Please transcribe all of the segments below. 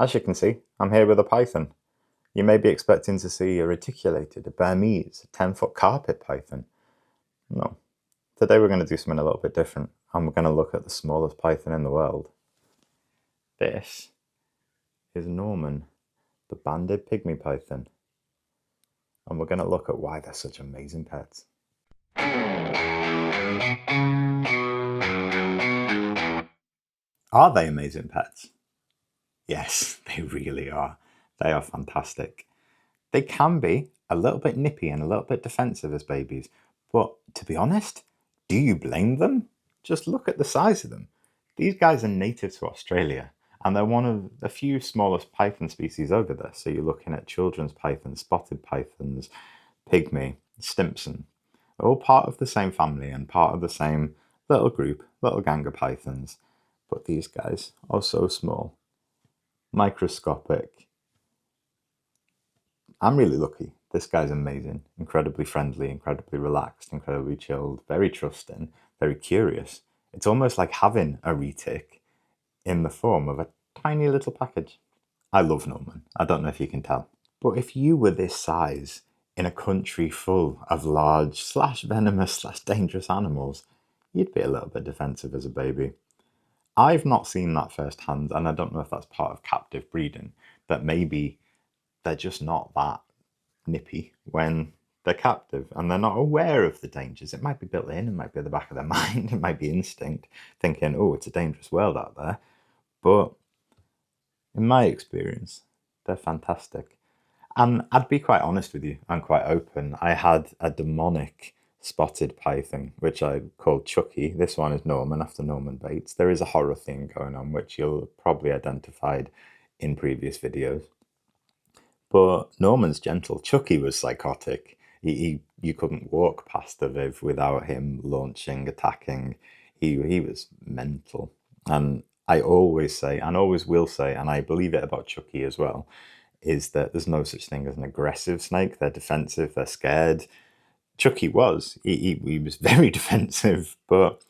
As you can see, I'm here with a python. You may be expecting to see a reticulated, a Burmese, a 10-foot carpet python. No. Today we're going to do something a little bit different, and we're going to look at the smallest python in the world. This is Norman, the banded pygmy python. And we're going to look at why they're such amazing pets. Are they amazing pets? Yes, they really are. They are fantastic. They can be a little bit nippy and a little bit defensive as babies, but to be honest, do you blame them? Just look at the size of them. These guys are native to Australia, and they're one of the few smallest python species over there. So you're looking at children's pythons, spotted pythons, pygmy, Stimpson. They're all part of the same family and part of the same little group, little gang of pythons. But these guys are so small, microscopic. I'm really lucky. This guy's amazing, incredibly friendly, incredibly relaxed, incredibly chilled, very trusting, very curious. It's almost like having a retic in the form of a tiny little package. I love Norman. I don't know if you can tell. But if you were this size in a country full of large / venomous / dangerous animals, you'd be a little bit defensive as a baby. I've not seen that firsthand, and I don't know if that's part of captive breeding, that maybe they're just not that nippy when they're captive and they're not aware of the dangers. It might be built in, it might be at the back of their mind, it might be instinct, thinking, oh, it's a dangerous world out there. But in my experience, they're fantastic. And I'd be quite honest with you, I'm quite open. I had a demonic spotted python, which I called Chucky. This one is Norman, after Norman Bates. There is a horror theme going on, which you'll probably identified in previous videos. But Norman's gentle. Chucky was psychotic. You couldn't walk past the Viv without him launching, attacking. He was mental. And I always say, and always will say, and I believe it about Chucky as well, is that there's no such thing as an aggressive snake. They're defensive, they're scared. Chucky was. He was very defensive, but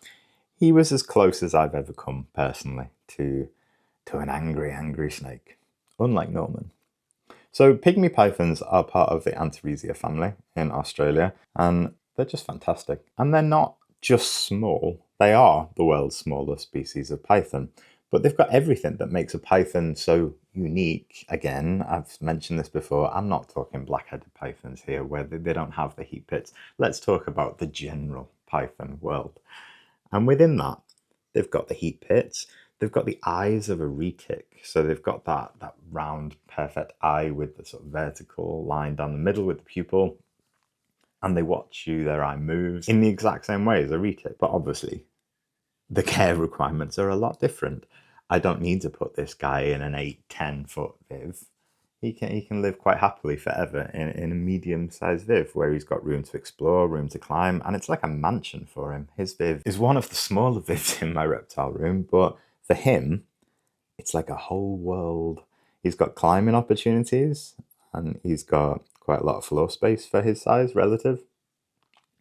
he was as close as I've ever come, personally, to an angry snake. Unlike Norman. So Pygmy pythons are part of the Antaresia family in Australia, and they're just fantastic. And they're not just small, they are the world's smallest species of python. But they've got everything that makes a python so unique. Again, I've mentioned this before, I'm not talking black-headed pythons here where they don't have the heat pits. Let's talk about the general python world. And within that, they've got the heat pits. They've got the eyes of a retic. So they've got that round, perfect eye with the sort of vertical line down the middle with the pupil. And they watch you, their eye moves in the exact same way as a retic. But obviously, the care requirements are a lot different. I don't need to put this guy in an 8-10 foot Viv. He can live quite happily forever in a medium-sized Viv where he's got room to explore, room to climb, and it's like a mansion for him. His Viv is one of the smaller Vivs in my reptile room, but for him, it's like a whole world. He's got climbing opportunities, and he's got quite a lot of floor space for his size relative.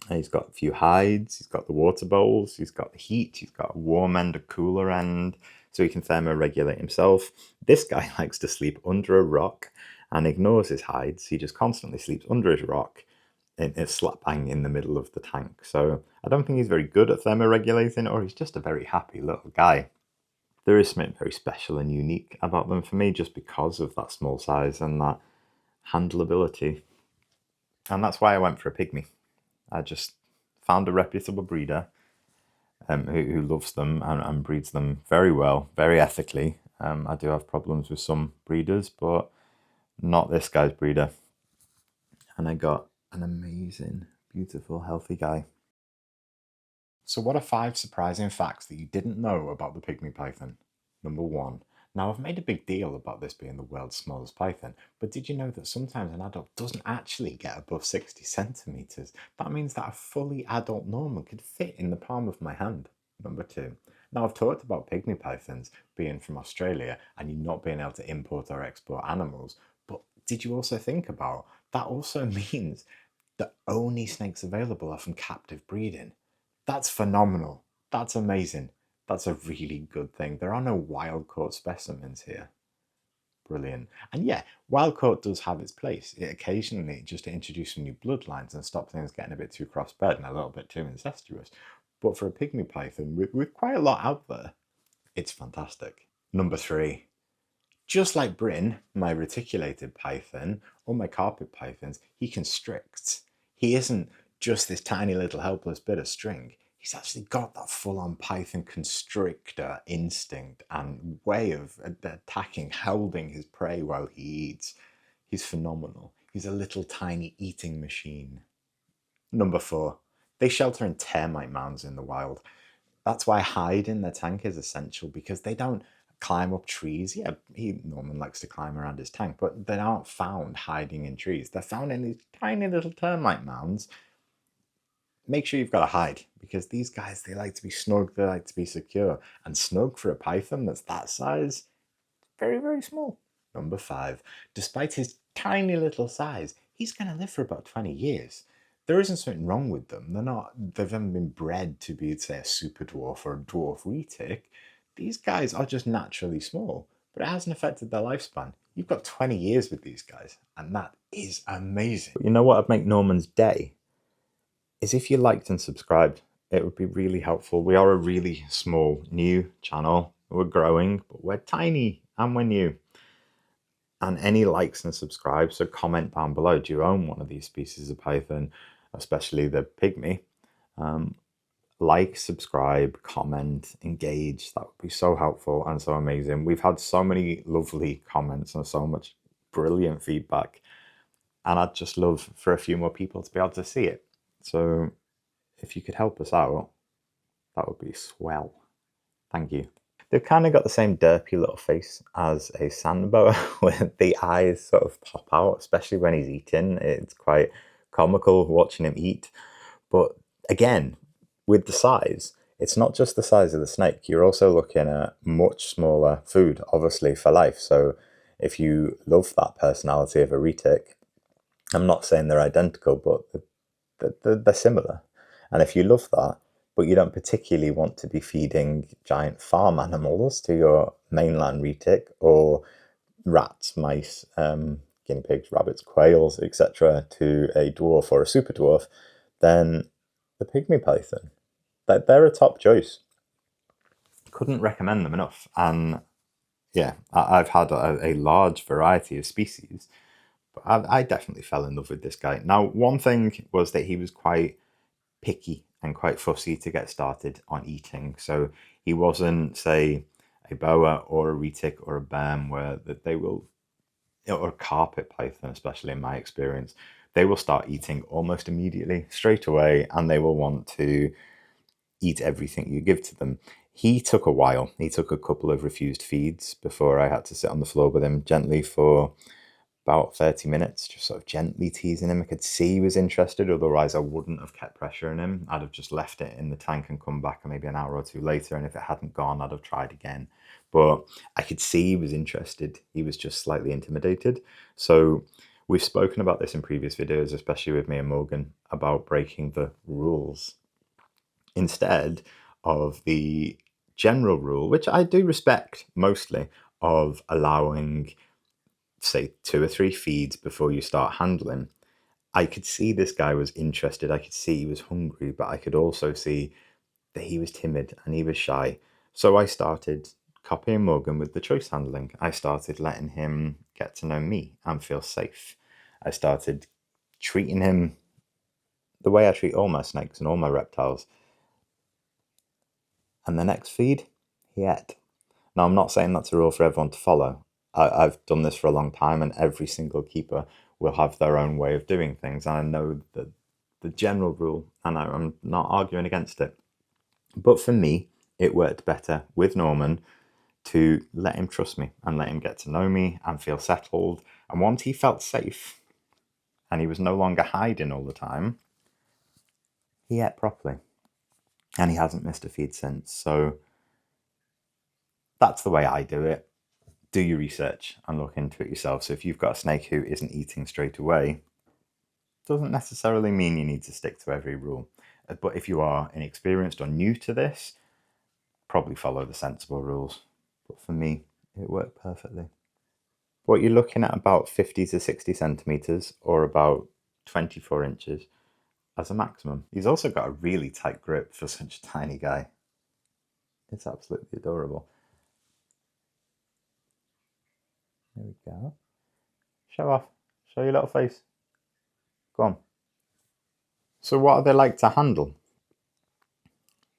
And he's got a few hides, he's got the water bowls, he's got the heat, he's got a warm end, a cooler end, so he can thermoregulate himself. This guy likes to sleep under a rock and ignores his hides. He just constantly sleeps under his rock. It's slap bang in the middle of the tank. So I don't think he's very good at thermoregulating, or he's just a very happy little guy. There is something very special and unique about them for me just because of that small size and that handleability. And that's why I went for a pygmy. I just found a reputable breeder who loves them and breeds them very well, very ethically. I do have problems with some breeders, but not this guy's breeder. And I got an amazing, beautiful, healthy guy. So what are 5 surprising facts that you didn't know about the pygmy python? Number 1. Now, I've made a big deal about this being the world's smallest python, but did you know that sometimes an adult doesn't actually get above 60 centimetres? That means that a fully adult Norman could fit in the palm of my hand. Number 2. Now, I've talked about pygmy pythons being from Australia and you not being able to import or export animals, but did you also think about that also means the only snakes available are from captive breeding? That's phenomenal. That's amazing. That's a really good thing. There are no wild caught specimens here. brilliant. And yeah, wild caught does have its place. It occasionally just to introduce some new bloodlines and stop things getting a bit too crossbred and a little bit too incestuous. But for a pygmy python, with quite a lot out there, it's fantastic. Number 3. Just like Bryn, my reticulated python, or my carpet pythons, he constricts. He isn't just this tiny little helpless bit of string. He's actually got that full-on python constrictor instinct and way of attacking, holding his prey while he eats. He's phenomenal. He's a little tiny eating machine. Number 4. They shelter in termite mounds in the wild. That's why hide in their tank is essential, because they don't climb up trees. Yeah, Norman likes to climb around his tank, but they aren't found hiding in trees. They're found in these tiny little termite mounds. Make sure you've got a hide, because these guys, they like to be snug, they like to be secure. And snug for a python that's that size, very, very small. Number 5. Despite his tiny little size, he's going to live for about 20 years. There isn't something wrong with them. They haven't been bred to be, say, a super dwarf or a dwarf retic. These guys are just naturally small, but it hasn't affected their lifespan. You've got 20 years with these guys, and that is amazing. You know what would make Norman's day? Is if you liked and subscribed. It would be really helpful. We are a really small, new channel. We're growing, but we're tiny and we're new. And any likes and subscribes, so comment down below. Do you own one of these species of python, especially the pygmy? Like, subscribe, comment, engage. That would be so helpful and so amazing. We've had so many lovely comments and so much brilliant feedback. And I'd just love for a few more people to be able to see it. So if you could help us out, that would be swell. Thank you. They've kind of got the same derpy little face as a sand boa, where the eyes sort of pop out, especially when he's eating. It's quite comical watching him eat. But again, with the size, it's not just the size of the snake. You're also looking at much smaller food, obviously, for life. So if you love that personality of a retic, I'm not saying they're identical, but they're similar. And if you love that, but you don't particularly want to be feeding giant farm animals to your mainland retic, or rats, mice, guinea pigs, rabbits, quails, etc., to a dwarf or a super dwarf, then the pygmy python, they're a top choice. Couldn't recommend them enough. And yeah, I've had a large variety of species, but I definitely fell in love with this guy. Now, one thing was that he was quite picky and quite fussy to get started on eating. So he wasn't, say, a boa or a retic or a bam, where that they will, or a carpet python, especially in my experience, they will start eating almost immediately, straight away, and they will want to eat everything you give to them. He took a while. He took a couple of refused feeds before I had to sit on the floor with him gently for about 30 minutes, just sort of gently teasing him. I could see he was interested, otherwise I wouldn't have kept pressuring him. I'd have just left it in the tank and come back maybe an hour or two later, and if it hadn't gone, I'd have tried again. But I could see he was interested. He was just slightly intimidated. So we've spoken about this in previous videos, especially with me and Morgan, about breaking the rules. Instead of the general rule, which I do respect mostly, of allowing, say, 2 or 3 feeds before you start handling, I could see this guy was interested. I could see he was hungry, but I could also see that he was timid and he was shy. So I started copying Morgan with the choice handling. I started letting him get to know me and feel safe. I started treating him the way I treat all my snakes and all my reptiles. And the next feed, he ate. Now, I'm not saying that's a rule for everyone to follow. I've done this for a long time, and every single keeper will have their own way of doing things. And I know the general rule, and I'm not arguing against it. But for me, it worked better with Norman to let him trust me and let him get to know me and feel settled. And once he felt safe and he was no longer hiding all the time, he ate properly. And he hasn't missed a feed since. So that's the way I do it. Do your research and look into it yourself. So if you've got a snake who isn't eating straight away, doesn't necessarily mean you need to stick to every rule. But if you are inexperienced or new to this, probably follow the sensible rules. But for me, it worked perfectly. What you're looking at about 50 to 60 centimeters, or about 24 inches as a maximum. He's also got a really tight grip for such a tiny guy. It's absolutely adorable. There we go. Show off. Show your little face. Go on. So what are they like to handle?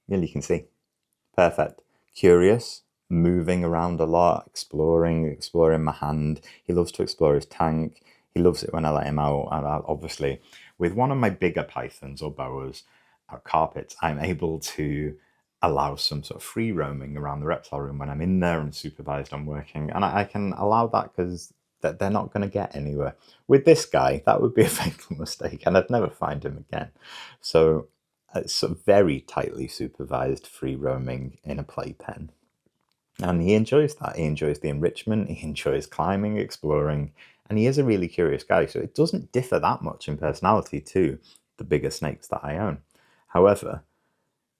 Yeah, you can see. Perfect. Curious, moving around a lot, exploring my hand. He loves to explore his tank. He loves it when I let him out. And obviously, with one of my bigger pythons or boas or carpets, I'm able to allow some sort of free roaming around the reptile room when I'm in there and supervised on working. And I can allow that because they're not going to get anywhere. With this guy, that would be a fatal mistake and I'd never find him again. So it's very tightly supervised free roaming in a playpen. And he enjoys that. He enjoys the enrichment, he enjoys climbing, exploring, and he is a really curious guy. So it doesn't differ that much in personality to the bigger snakes that I own. However,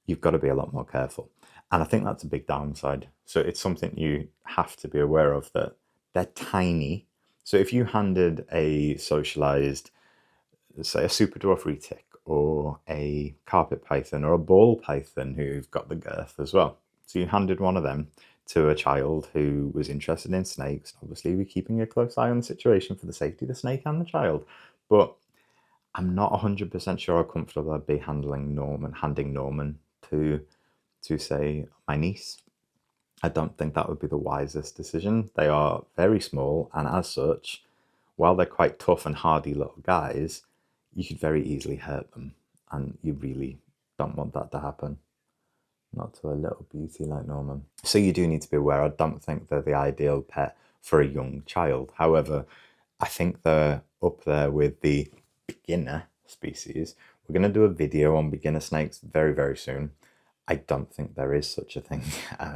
you've got to be a lot more careful. And I think that's a big downside. So it's something you have to be aware of, that they're tiny. So if you handed a socialized, say a super dwarf retic or a carpet python or a ball python who've got the girth as well. So you handed one of them to a child who was interested in snakes. Obviously, we're keeping a close eye on the situation for the safety of the snake and the child. But I'm not 100% sure how comfortable I'd be handing Norman to say, my niece. I don't think that would be the wisest decision. They are very small, and as such, while they're quite tough and hardy little guys, you could very easily hurt them, and you really don't want that to happen. Not to a little beauty like Norman. So you do need to be aware. I don't think they're the ideal pet for a young child. However, I think they're up there with the beginner species. We're going to do a video on beginner snakes very, very soon. I don't think there is such a thing,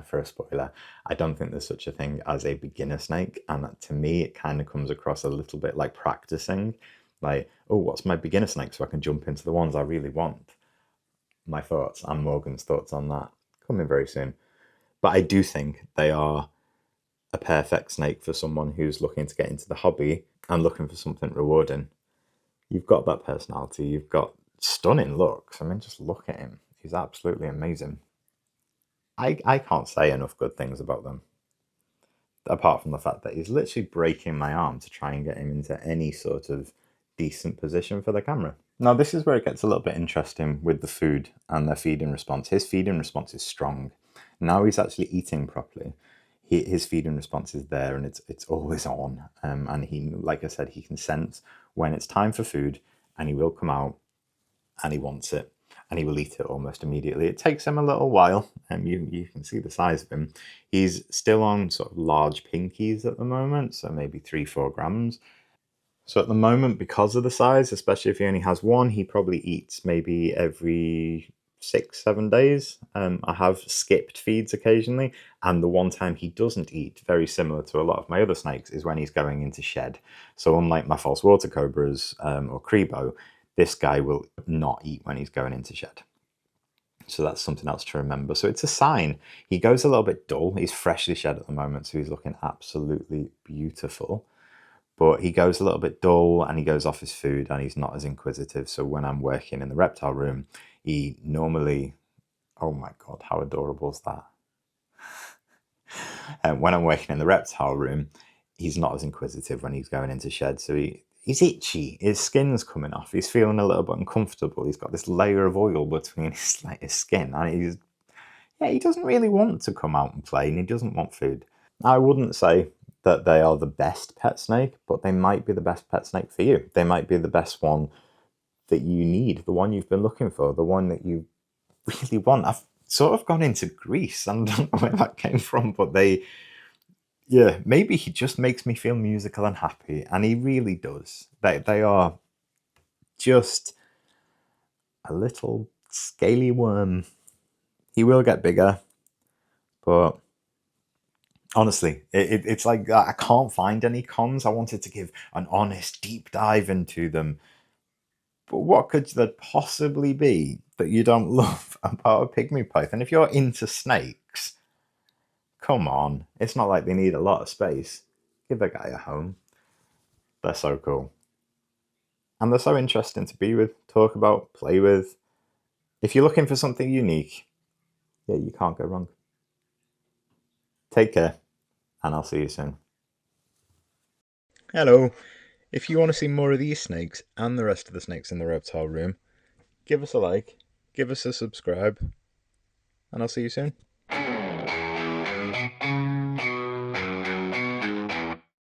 for a spoiler, I don't think there's such a thing as a beginner snake. And to me, it kind of comes across a little bit like practicing. Like, oh, what's my beginner snake so I can jump into the ones I really want? My thoughts and Morgan's thoughts on that coming very soon. But I do think they are a perfect snake for someone who's looking to get into the hobby and looking for something rewarding. You've got that personality, you've got stunning looks. I mean, just look at him. He's absolutely amazing. I can't say enough good things about them. Apart from the fact that he's literally breaking my arm to try and get him into any sort of decent position for the camera. Now, this is where it gets a little bit interesting with the food and their feeding response. His feeding response is strong. Now he's actually eating properly. His feeding response is there, and it's always on. And he, like I said, he can sense when it's time for food, and he will come out and he wants it, and he will eat it almost immediately. It takes him a little while, and you can see the size of him. He's still on sort of large pinkies at the moment, so maybe 3-4 grams. So at the moment, because of the size, especially if he only has one, he probably eats maybe every 6-7 days. I have skipped feeds occasionally, and the one time he doesn't eat, very similar to a lot of my other snakes, is when he's going into shed. So unlike my false water cobras or Crebo, this guy will not eat when he's going into shed. So that's something else to remember. So it's a sign. He goes a little bit dull. He's freshly shed at the moment, so he's looking absolutely beautiful. But he goes a little bit dull and he goes off his food and he's not as inquisitive. So when I'm working in the reptile room, he normally, oh my God, how adorable is that? And when I'm working in the reptile room, he's not as inquisitive when he's going into shed. So he's itchy, his skin's coming off, he's feeling a little bit uncomfortable. He's got this layer of oil between his skin, and he doesn't really want to come out and play, and he doesn't want food. I wouldn't say that they are the best pet snake, but they might be the best pet snake for you. They might be the best one that you need, the one you've been looking for, the one that you really want. I've sort of gone into Greece, and I don't know where that came from, but maybe he just makes me feel musical and happy, and he really does. They are just a little scaly worm. He will get bigger, but honestly, it's like I can't find any cons. I wanted to give an honest, deep dive into them. But what could there possibly be that you don't love about a pygmy python? If you're into snakes, come on. It's not like they need a lot of space. give a guy a home. They're so cool. And they're so interesting to be with, talk about, play with. If you're looking for something unique, yeah, you can't go wrong. Take care, and I'll see you soon. Hello. If you want to see more of these snakes and the rest of the snakes in the reptile room, give us a like, give us a subscribe, and I'll see you soon.